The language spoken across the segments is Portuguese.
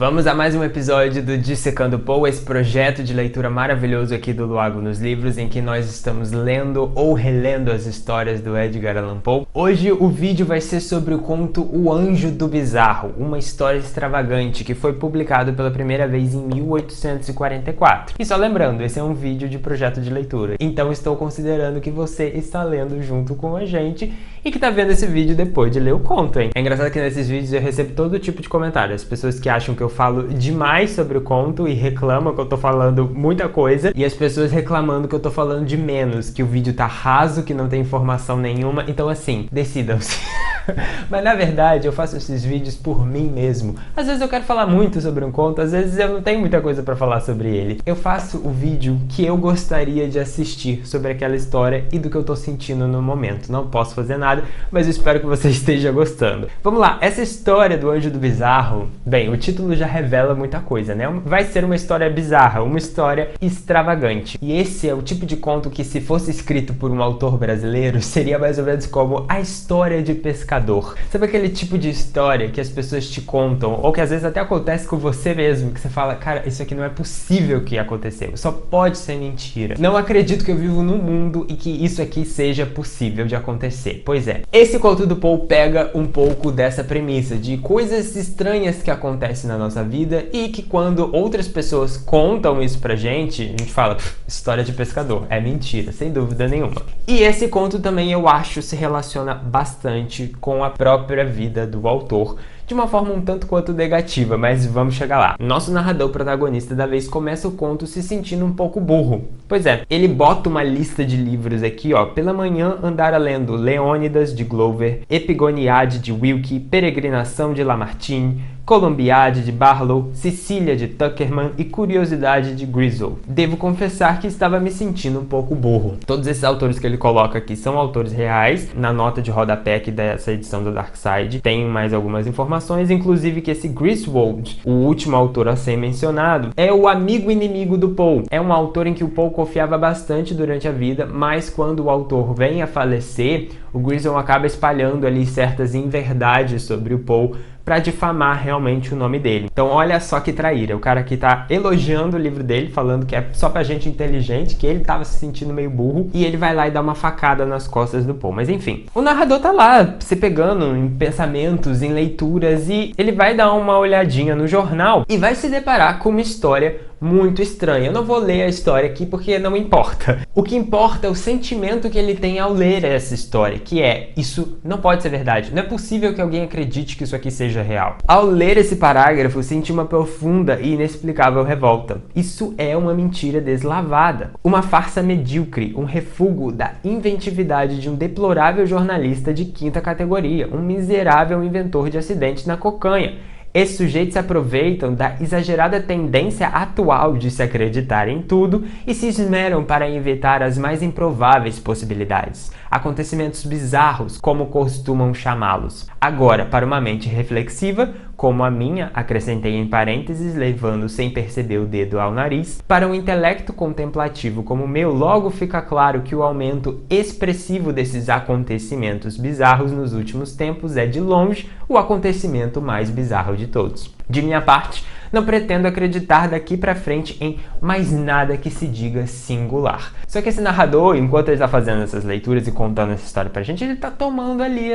Vamos a mais um episódio do Dissecando Poe, esse projeto de leitura maravilhoso aqui do Luago nos Livros, em que nós estamos lendo ou relendo as histórias do Edgar Allan Poe. Hoje o vídeo vai ser sobre o conto O Anjo do Bizarro, uma história extravagante que foi publicado pela primeira vez em 1844. E só lembrando, esse é um vídeo de projeto de leitura, então estou considerando que você está lendo junto com a gente e que está vendo esse vídeo depois de ler o conto, hein? É engraçado que nesses vídeos eu recebo todo tipo de comentário, as pessoas que acham que eu falo demais sobre o conto e reclamam que eu tô falando muita coisa, e as pessoas reclamando que eu tô falando de menos, que o vídeo tá raso, que não tem informação nenhuma. Então assim, decidam-se. Mas na verdade eu faço esses vídeos por mim mesmo. Às vezes eu quero falar muito sobre um conto, às vezes eu não tenho muita coisa pra falar sobre ele. Eu faço o vídeo que eu gostaria de assistir sobre aquela história e do que eu tô sentindo no momento. Não posso fazer nada, mas eu espero que você esteja gostando. Vamos lá, essa história do Anjo do Bizarro, bem, o título já revela muita coisa, né? Vai ser uma história bizarra, uma história extravagante. E esse é o tipo de conto que, se fosse escrito por um autor brasileiro, seria mais ou menos como A História de Pescador. Sabe aquele tipo de história que as pessoas te contam, ou que às vezes até acontece com você mesmo, que você fala, cara, isso aqui não é possível que aconteceu, só pode ser mentira. Não acredito que eu vivo num mundo e que isso aqui seja possível de acontecer. Pois é, esse conto do Poe pega um pouco dessa premissa de coisas estranhas que acontecem na nossa vida e que quando outras pessoas contam isso pra gente, a gente fala, história de pescador, é mentira, sem dúvida nenhuma. E esse conto também, eu acho, se relaciona bastante com a própria vida do autor, de uma forma um tanto quanto negativa, mas vamos chegar lá. Nosso narrador protagonista da vez começa o conto se sentindo um pouco burro. Pois é, ele bota uma lista de livros aqui, ó. Pela manhã andara lendo Leônidas, de Glover, Epigoniade, de Wilkie, Peregrinação, de Lamartine, Columbiade, de Barlow, Sicília, de Tuckerman e Curiosidade, de Griswold. Devo confessar que estava me sentindo um pouco burro. Todos esses autores que ele coloca aqui são autores reais. Na nota de rodapé aqui dessa edição do Dark Side tem mais algumas informações, inclusive que esse Griswold, o último autor a ser mencionado, é o amigo inimigo do Poe. É um autor em que o Poe confiava bastante durante a vida, mas quando o autor vem a falecer, o Griswold acaba espalhando ali certas inverdades sobre o Poe para difamar realmente o nome dele. Então olha só que traíra, o cara que tá elogiando o livro dele, falando que é só pra gente inteligente, que ele tava se sentindo meio burro, e ele vai lá e dá uma facada nas costas do Poe. Mas enfim, o narrador tá lá se pegando em pensamentos, em leituras, e ele vai dar uma olhadinha no jornal e vai se deparar com uma história muito estranha. Eu não vou ler a história aqui porque não importa. O que importa é o sentimento que ele tem ao ler essa história, que é, isso não pode ser verdade. Não é possível que alguém acredite que isso aqui seja real. Ao ler esse parágrafo, senti uma profunda e inexplicável revolta. Isso é uma mentira deslavada. Uma farsa medíocre, um refúgio da inventividade de um deplorável jornalista de quinta categoria, um miserável inventor de acidentes na cocanha. Esses sujeitos se aproveitam da exagerada tendência atual de se acreditar em tudo e se esmeram para inventar as mais improváveis possibilidades, acontecimentos bizarros, como costumam chamá-los. Agora, para uma mente reflexiva, como a minha, acrescentei em parênteses, levando sem perceber o dedo ao nariz, para um intelecto contemplativo como o meu, logo fica claro que o aumento expressivo desses acontecimentos bizarros nos últimos tempos é, de longe, o acontecimento mais bizarro de todos. De minha parte, não pretendo acreditar daqui pra frente em mais nada que se diga singular. Só que esse narrador, enquanto ele está fazendo essas leituras e contando essa história pra gente, ele tá tomando ali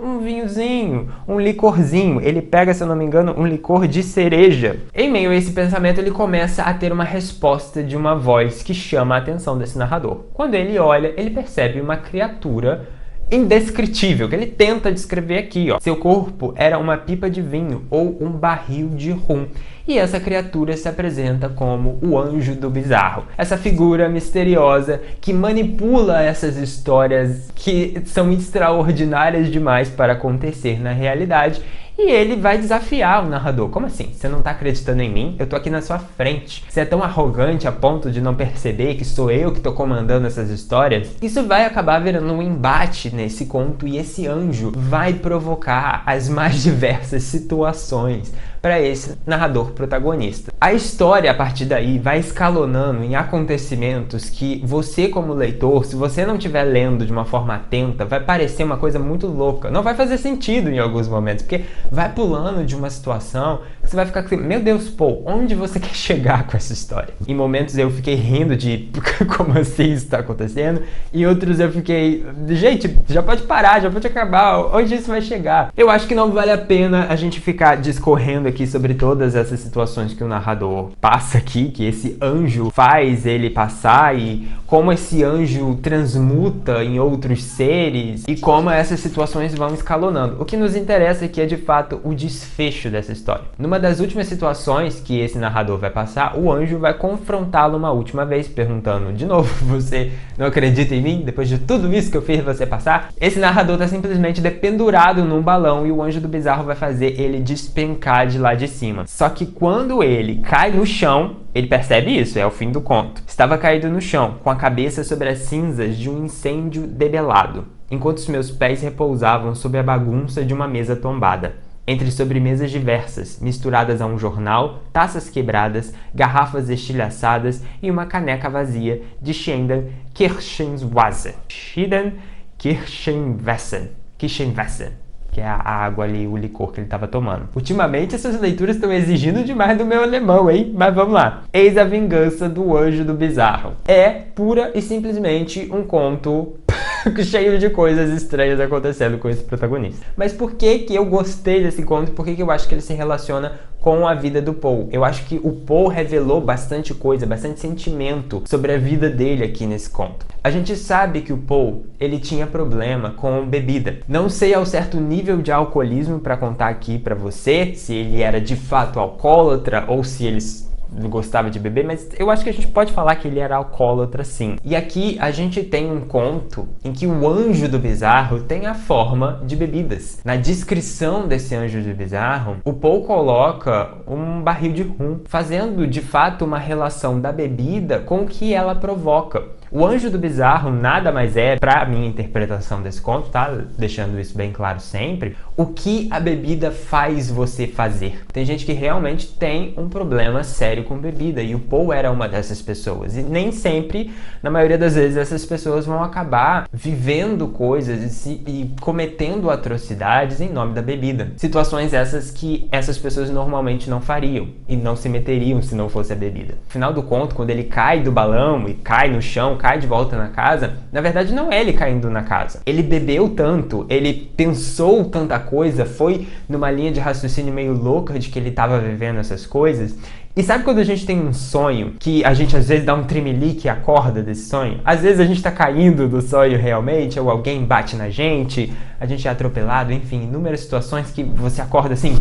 um vinhozinho, um licorzinho. Ele pega, se eu não me engano, um licor de cereja. Em meio a esse pensamento, ele começa a ter uma resposta de uma voz que chama a atenção desse narrador. Quando ele olha, ele percebe uma criatura indescritível, que ele tenta descrever aqui, ó. Seu corpo era uma pipa de vinho ou um barril de rum. E essa criatura se apresenta como o Anjo do Bizarro. Essa figura misteriosa que manipula essas histórias que são extraordinárias demais para acontecer na realidade. E ele vai desafiar o narrador. Como assim? Você não tá acreditando em mim? Eu tô aqui na sua frente. Você é tão arrogante a ponto de não perceber que sou eu que tô comandando essas histórias? Isso vai acabar virando um embate nesse conto e esse anjo vai provocar as mais diversas situações, para esse narrador protagonista. A história, a partir daí, vai escalonando em acontecimentos que você, como leitor, se você não estiver lendo de uma forma atenta, vai parecer uma coisa muito louca. Não vai fazer sentido em alguns momentos, porque vai pulando de uma situação que você vai ficar assim, meu Deus, pô, onde você quer chegar com essa história? Em momentos eu fiquei rindo de como assim isso está acontecendo, e outros eu fiquei, gente, já pode parar, já pode acabar, onde isso vai chegar? Eu acho que não vale a pena a gente ficar discorrendo aqui sobre todas essas situações que o narrador passa aqui, que esse anjo faz ele passar, e como esse anjo transmuta em outros seres, e como essas situações vão escalonando. O que nos interessa aqui é de fato o desfecho dessa história. Numa das últimas situações que esse narrador vai passar, o anjo vai confrontá-lo uma última vez, perguntando de novo, você não acredita em mim? Depois de tudo isso que eu fiz você passar? Esse narrador está simplesmente dependurado num balão e o anjo do bizarro vai fazer ele despencar de lá de cima. Só que quando ele cai no chão, ele percebe isso, é o fim do conto. Estava caído no chão, com a cabeça sobre as cinzas de um incêndio debelado, enquanto os meus pés repousavam sobre a bagunça de uma mesa tombada. Entre sobremesas diversas, misturadas a um jornal, taças quebradas, garrafas estilhaçadas e uma caneca vazia de Schieden Kirchenwasser. Schieden Kirchenwasser. Que é a água ali, o licor que ele estava tomando. Ultimamente, essas leituras estão exigindo demais do meu alemão, hein? Mas vamos lá. Eis a vingança do anjo do bizarro. É pura e simplesmente um conto cheio de coisas estranhas acontecendo com esse protagonista. Mas por que eu gostei desse conto? Por que eu acho que ele se relaciona com a vida do Poe? Eu acho que o Poe revelou bastante coisa, bastante sentimento sobre a vida dele aqui nesse conto. A gente sabe que o Poe, ele tinha problema com bebida. Não sei ao certo nível de alcoolismo para contar aqui para você, se ele era de fato alcoólatra ou se ele gostava de beber, mas eu acho que a gente pode falar que ele era alcoólatra sim. E aqui a gente tem um conto em que o anjo do bizarro tem a forma de bebidas. Na descrição desse anjo do bizarro, o Poe coloca um barril de rum, fazendo de fato uma relação da bebida com o que ela provoca. O anjo do bizarro nada mais é, pra minha interpretação desse conto, tá? Deixando isso bem claro sempre, o que a bebida faz você fazer. Tem gente que realmente tem um problema sério com bebida, e o Poe era uma dessas pessoas. E nem sempre, na maioria das vezes, essas pessoas vão acabar vivendo coisas e cometendo atrocidades em nome da bebida. Situações essas que essas pessoas normalmente não fariam e não se meteriam se não fosse a bebida. No final do conto, quando ele cai do balão e cai no chão, cai de volta na casa, na verdade não é ele caindo na casa. Ele bebeu tanto, ele pensou tanta coisa, foi numa linha de raciocínio meio louca de que ele estava vivendo essas coisas. E sabe quando a gente tem um sonho que a gente às vezes dá um tremelique e acorda desse sonho? Às vezes a gente tá caindo do sonho realmente, ou alguém bate na gente, a gente é atropelado, enfim, inúmeras situações que você acorda assim,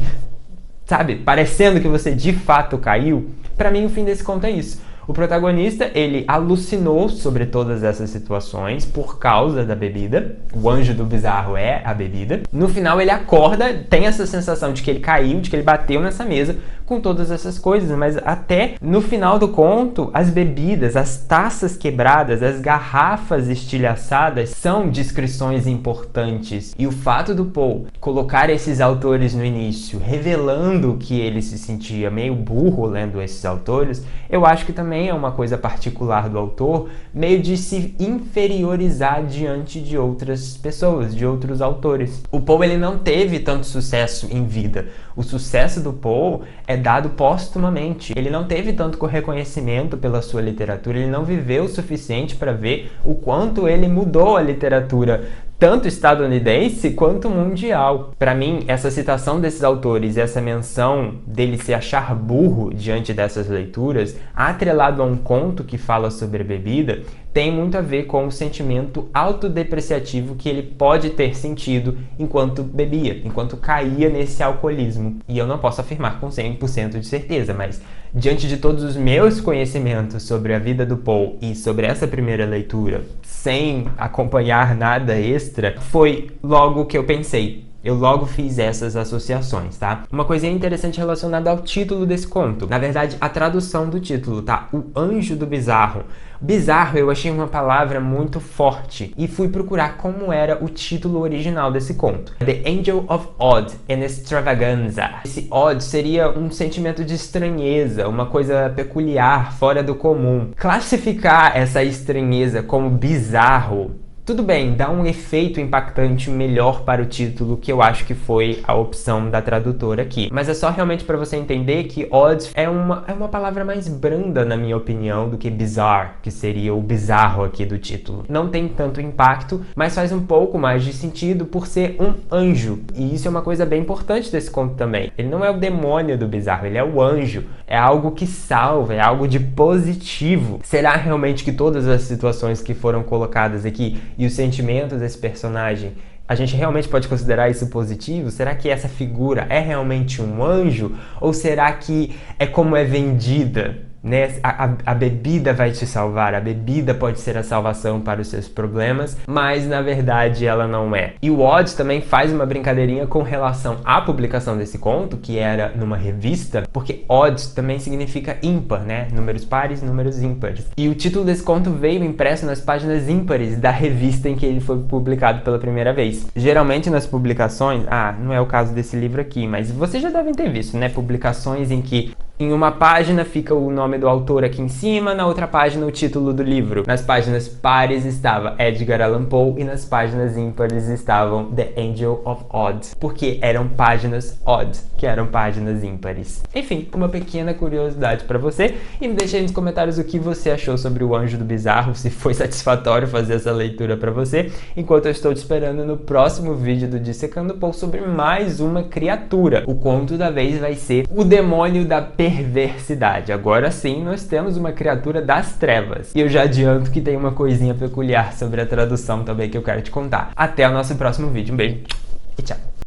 sabe, parecendo que você de fato caiu. Pra mim o fim desse conto é isso. O protagonista, ele alucinou sobre todas essas situações por causa da bebida. O anjo do bizarro é a bebida. No final ele acorda, tem essa sensação de que ele caiu, de que ele bateu nessa mesa com todas essas coisas, mas até no final do conto, as bebidas, as taças quebradas, as garrafas estilhaçadas são descrições importantes. E o fato do Poe colocar esses autores no início, revelando que ele se sentia meio burro lendo esses autores, eu acho que também é uma coisa particular do autor, meio de se inferiorizar diante de outras pessoas, de outros autores. O Poe, ele não teve tanto sucesso em vida. O sucesso do Poe é dado póstumamente. Ele não teve tanto reconhecimento pela sua literatura, ele não viveu o suficiente para ver o quanto ele mudou a literatura tanto estadunidense quanto mundial. Para mim, essa citação desses autores e essa menção dele se achar burro diante dessas leituras, atrelado a um conto que fala sobre a bebida, tem muito a ver com o sentimento autodepreciativo que ele pode ter sentido enquanto bebia, enquanto caía nesse alcoolismo. E eu não posso afirmar com 100% de certeza, mas diante de todos os meus conhecimentos sobre a vida do Poe e sobre essa primeira leitura, sem acompanhar nada extra, foi logo que eu pensei. Eu logo fiz essas associações, tá? Uma coisinha interessante relacionada ao título desse conto. Na verdade, a tradução do título, tá? O Anjo do Bizarro. Bizarro eu achei uma palavra muito forte e fui procurar como era o título original desse conto. The Angel of Odd and Extravaganza. Esse odd seria um sentimento de estranheza, uma coisa peculiar, fora do comum. Classificar essa estranheza como bizarro, tudo bem, dá um efeito impactante melhor para o título, que eu acho que foi a opção da tradutora aqui. Mas é só realmente para você entender que odd é uma palavra mais branda, na minha opinião, do que bizarre, que seria o bizarro aqui do título. Não tem tanto impacto, mas faz um pouco mais de sentido por ser um anjo. E isso é uma coisa bem importante desse conto também. Ele não é o demônio do bizarro, ele é o anjo. É algo que salva, é algo de positivo. Será realmente que todas as situações que foram colocadas aqui e os sentimentos desse personagem, a gente realmente pode considerar isso positivo? Será que essa figura é realmente um anjo? Ou será que é como é vendida? Né? A bebida vai te salvar, a bebida pode ser a salvação para os seus problemas, mas na verdade ela não é. E o Odd também faz uma brincadeirinha com relação à publicação desse conto, que era numa revista, porque Odd também significa ímpar, né? Números pares, números ímpares. E o título desse conto veio impresso nas páginas ímpares da revista em que ele foi publicado pela primeira vez. Geralmente nas publicações, não é o caso desse livro aqui, mas vocês já devem ter visto, né? Publicações em que em uma página fica o nome do autor aqui em cima, na outra página o título do livro. Nas páginas pares estava Edgar Allan Poe e nas páginas ímpares estavam The Angel of Odd, porque eram páginas odd, que eram páginas ímpares. Enfim, uma pequena curiosidade para você, e me deixe aí nos comentários o que você achou sobre o Anjo do Bizarro, se foi satisfatório fazer essa leitura para você, enquanto eu estou te esperando no próximo vídeo do Dissecando Poe sobre mais uma criatura. O conto da vez vai ser o demônio da perversidade. Agora sim, nós temos uma criatura das trevas. E eu já adianto que tem uma coisinha peculiar sobre a tradução também que eu quero te contar. Até o nosso próximo vídeo. Um beijo e tchau!